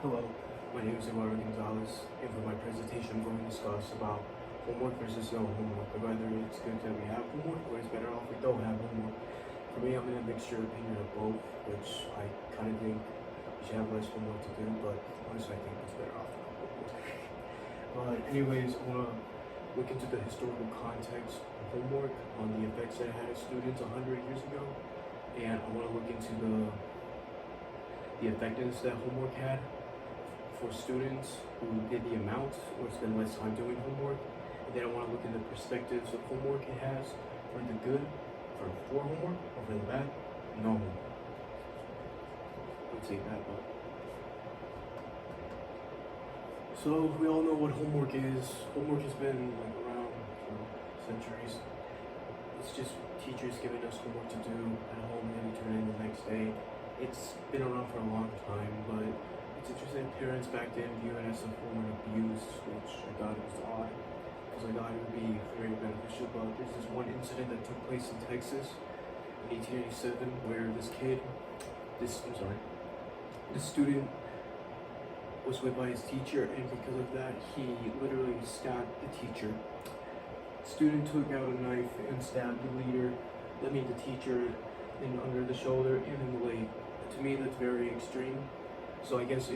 Hello, my name is Eduardo Gonzalez, and for my presentation I'm going to discuss about homework versus no homework, or whether it's good that we have homework or it's better off we don't have homework. For me, I'm in a mixture opinion of both, which I kind of think we should have less homework to do, but honestly I think it's better off without homework. But anyways, I want to look into the historical context of homework, on the effects that it had on students 100 years ago, and I want to look into the effectiveness that homework had for students who did the amount or spend less time doing homework. And then I want to look at the perspectives of homework it has for the good, for homework, or for the bad, no homework. Let's say that, but. So we all know what homework is. Homework has been around for centuries. It's just teachers giving us homework to do at home and then we turn it in the next day. It's been around for a long time, but it's interesting that parents back then view it as a form of abuse, which I thought was odd, because I thought it would be very beneficial. But there's this one incident that took place in Texas in 1887 where this student was whipped by his teacher, and because of that, he literally stabbed the teacher. The student took out a knife and stabbed the teacher under the shoulder and in the leg. To me, that's very extreme. So I guess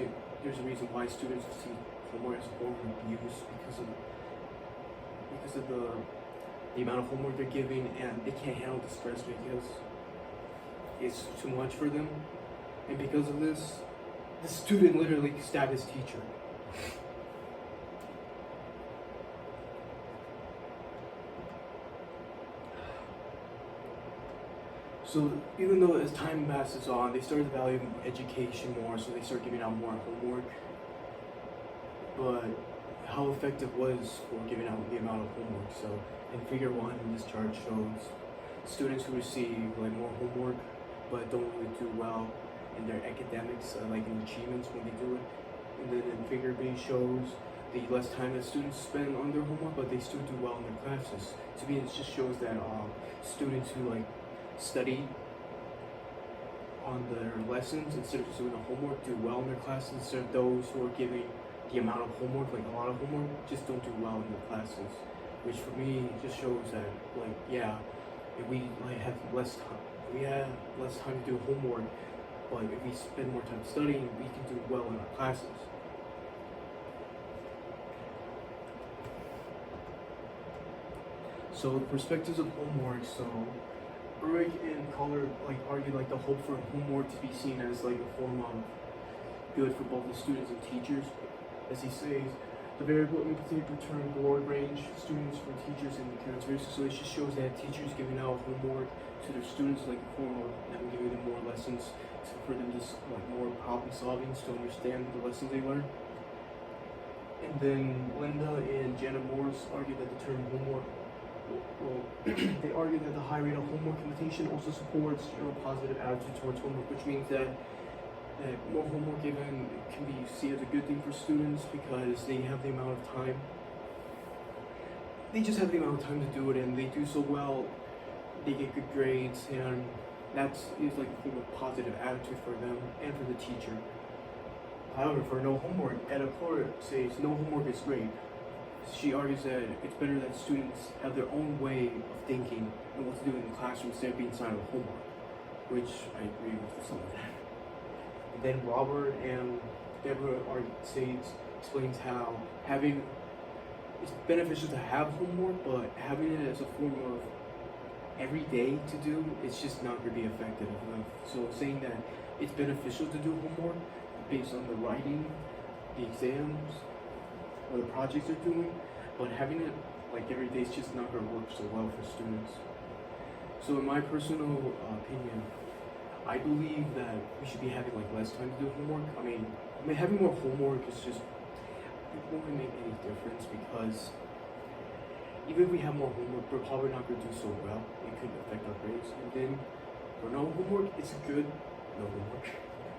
there's a reason why students see homework as a form of abuse because of the amount of homework they're giving, and they can't handle the stress because it's too much for them. And because of this, the student literally stabbed his teacher. So even though as time passes on, they started valuing education more, so they start giving out more homework. But how effective was for giving out the amount of homework? So in figure 1, this chart shows students who receive more homework but don't really do well in their academics, in achievements when they do it. And then in figure B shows the less time that students spend on their homework, but they still do well in their classes. To me, it just shows that students who study on their lessons instead of just doing the homework do well in their classes, instead of those who are giving the amount of homework, a lot of homework, just don't do well in their classes. Which for me just shows that if we have less time to do homework, but if we spend more time studying, we can do well in our classes. So the perspectives of homework, Ulrich and Kohler argue the hope for homework to be seen as a form of good for both the students and teachers. As he says, the variable implicated return broad range students for teachers and the characteristics. So it just shows that teachers giving out homework to their students a form of them giving them more lessons for them to more problem solving to understand the lessons they learn. And then Linda and Janet Morris argue that the term homework they argue that the high rate of homework imitation also supports general positive attitude towards homework, which means that more homework given can be seen as a good thing for students because they have the amount of time. They just have the amount of time to do it, and they do so well. They get good grades, and that is a form of positive attitude for them and for the teacher. However, for no homework, Etta Kohler says no homework is great. She argues that it's better that students have their own way of thinking and what to do in the classroom instead of being assigned with homework, which I agree with some of that. And then Robert and Deborah explains how it's beneficial to have homework, but having it as a form of every day to do, it's just not going to be effective enough. So saying that it's beneficial to do homework based on the writing, the exams, or the projects they're doing, but having it every day is just not going to work so well for students. So in my personal opinion, I believe that we should be having less time to do homework. I mean having more homework is just, it won't make any difference, because even if we have more homework, we're probably not going to do so well. It could affect our grades. And then for no homework, it's good, no homework.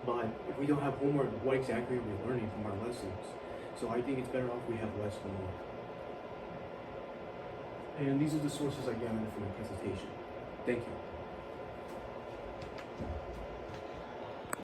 But if we don't have homework, what exactly are we learning from our lessons? So I think it's better off we have less homework. And these are the sources I gathered from my presentation. Thank you.